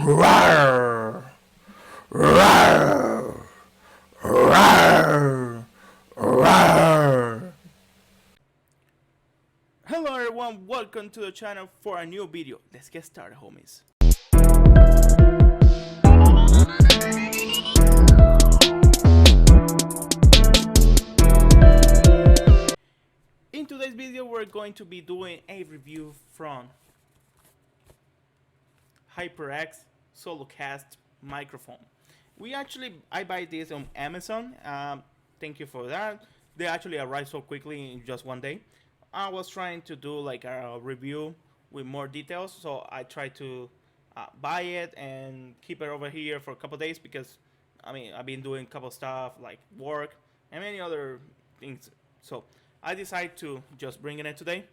Rawr, rawr, rawr, rawr. Hello everyone, welcome to the channel for a new video. Let's get started, homies. In today's video, we're going to be doing a review from Hyperx Solocast microphone. I buy this on Amazon. Thank you for that. They actually arrived so quickly in just one day. I was trying to do like a review with more details, so I tried to buy it and keep it over here for a couple days because I've been doing a couple stuff like work and many other things. So I decided to just bring it in today.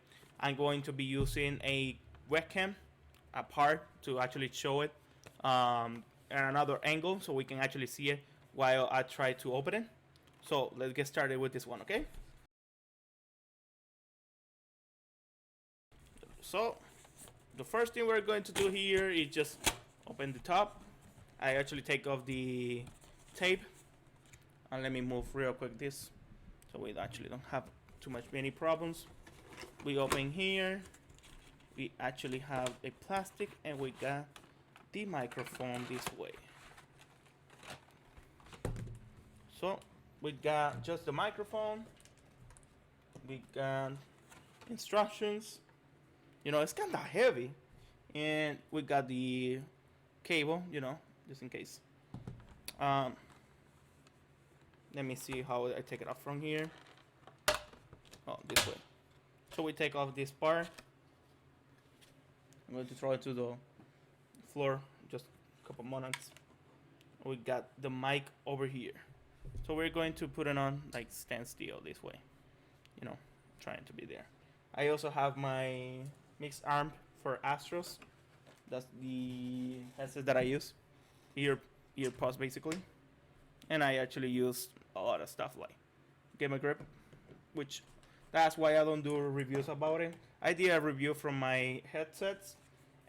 I'm going to be using a webcam apart to actually show it at another angle so we can actually see it while I try to open it. So let's get started with this one, okay? So the first thing we're going to do here is just open the top. I actually take off the tape and let me move real quick this so we actually don't have too many problems. We open here, we actually have a plastic and we got the microphone this way. So we got just the microphone, we got instructions, it's kind of heavy, and we got the cable, just in case. Let me see how I take it off from here. Oh, this way. So we take off this part. I'm going to throw it to the floor just a couple moments. We got the mic over here. So we're going to put it on like standstill this way. Trying to be there. I also have my mixed arm for Astros. That's the headset that I use. Earpods basically. And I actually use a lot of stuff like Game Grip, which that's why I don't do reviews about it. I did a review from my headsets,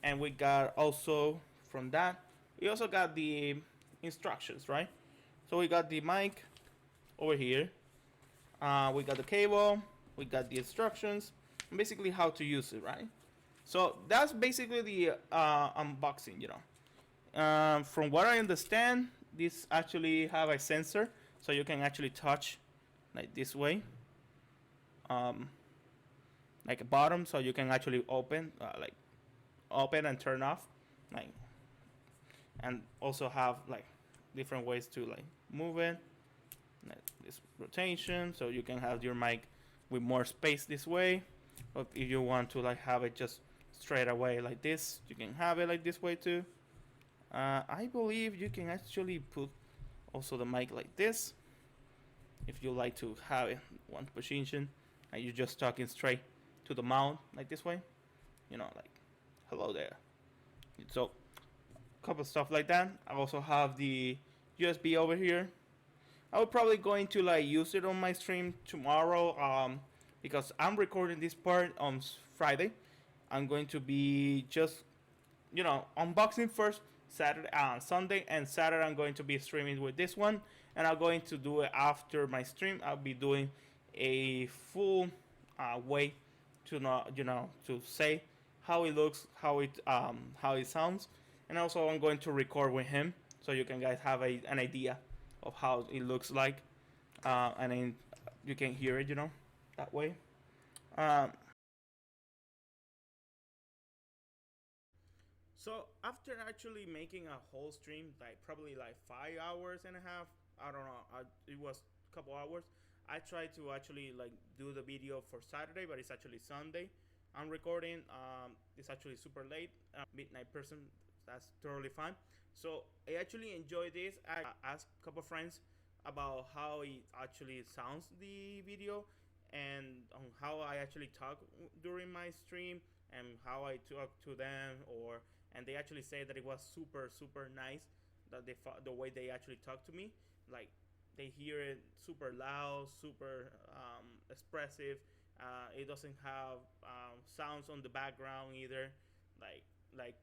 and we got also from that. We also got the instructions, right? So we got the mic over here. We got the cable. We got the instructions, and basically how to use it, right? So that's basically the unboxing, From what I understand, this actually have a sensor, so you can actually touch like this way. Like a bottom, so you can actually open and turn off, like, and also have like different ways to like move it, like this rotation, so you can have your mic with more space this way. But if you want to like have it just straight away like this, you can have it like this way too. I believe you can actually put also the mic like this if you like to have it one position and you're just talking straight to the mount like this way, like hello there. So a couple stuff like that. I also have the USB over here. I will probably going to like use it on my stream tomorrow because I'm recording this part on Friday. I'm going to be just unboxing first Saturday, Sunday, and Saturday I'm going to be streaming with this one, and I'm going to do it after my stream. I'll be doing a full way to to say how it looks, how it sounds, and also I'm going to record with him so you can guys have an idea of how it looks like, and then you can hear it, that way. So after actually making a whole stream, like probably like 5 hours and a half, I don't know, it was a couple hours. I tried to actually like do the video for Saturday, but it's actually Sunday. I'm recording. It's actually super late, midnight person. That's totally fine. So I actually enjoyed this. I asked a couple friends about how it actually sounds the video, and on how I actually talk during my stream, and how I talk to them, and they actually say that it was super nice, that the way they actually talk to me, like they hear it super loud, super expressive. It doesn't have sounds on the background either, like like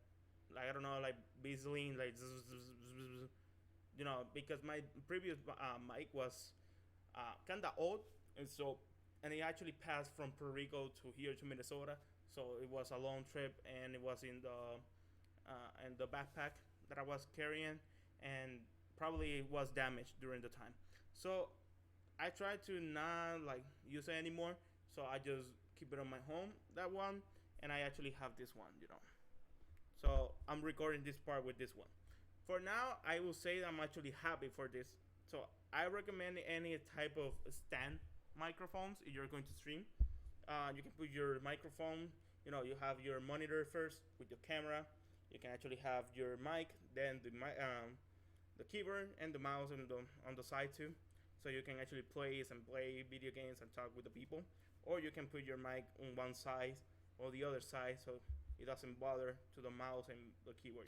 like I don't know, like whistling, like because my previous mic was kind of old, and so and it actually passed from Puerto Rico to here to Minnesota, so it was a long trip, and it was in the backpack that I was carrying, and probably it was damaged during the time. So I try to not like use it anymore. So I just keep it on my home, that one, and I actually have this one. So I'm recording this part with this one. For now, I will say I'm actually happy for this. So I recommend any type of stand microphones if you're going to stream. You can put your microphone. You have your monitor first with your camera. You can actually have your mic, then the keyboard and the mouse on the side too. So you can actually play video games and talk with the people. Or you can put your mic on one side or the other side, so it doesn't bother to the mouse and the keyboard.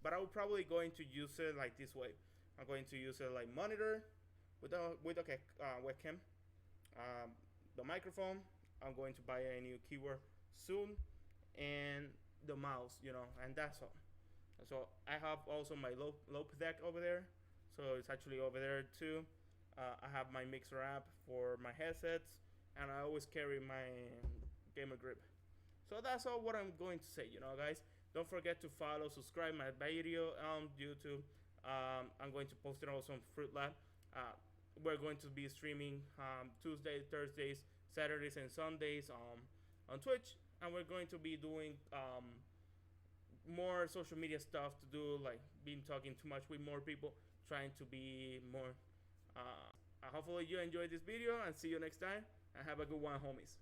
But I will probably going to use it like this way. I'm going to use it like monitor with a webcam, the microphone. I'm going to buy a new keyboard soon, and the mouse, and that's all. So I have also my low deck over there, so it's actually over there too. I have my mixer app for my headsets, and I always carry my gamer grip. So that's all what I'm going to say, guys. Don't forget to follow, subscribe my video on YouTube. I'm going to post it also on Fruit Lab. We're going to be streaming Tuesdays, Thursdays, Saturdays, and Sundays on Twitch, and we're going to be doing more social media stuff to do, like being talking too much with more people, trying to be more. Hopefully you enjoyed this video, and see you next time, and have a good one, homies.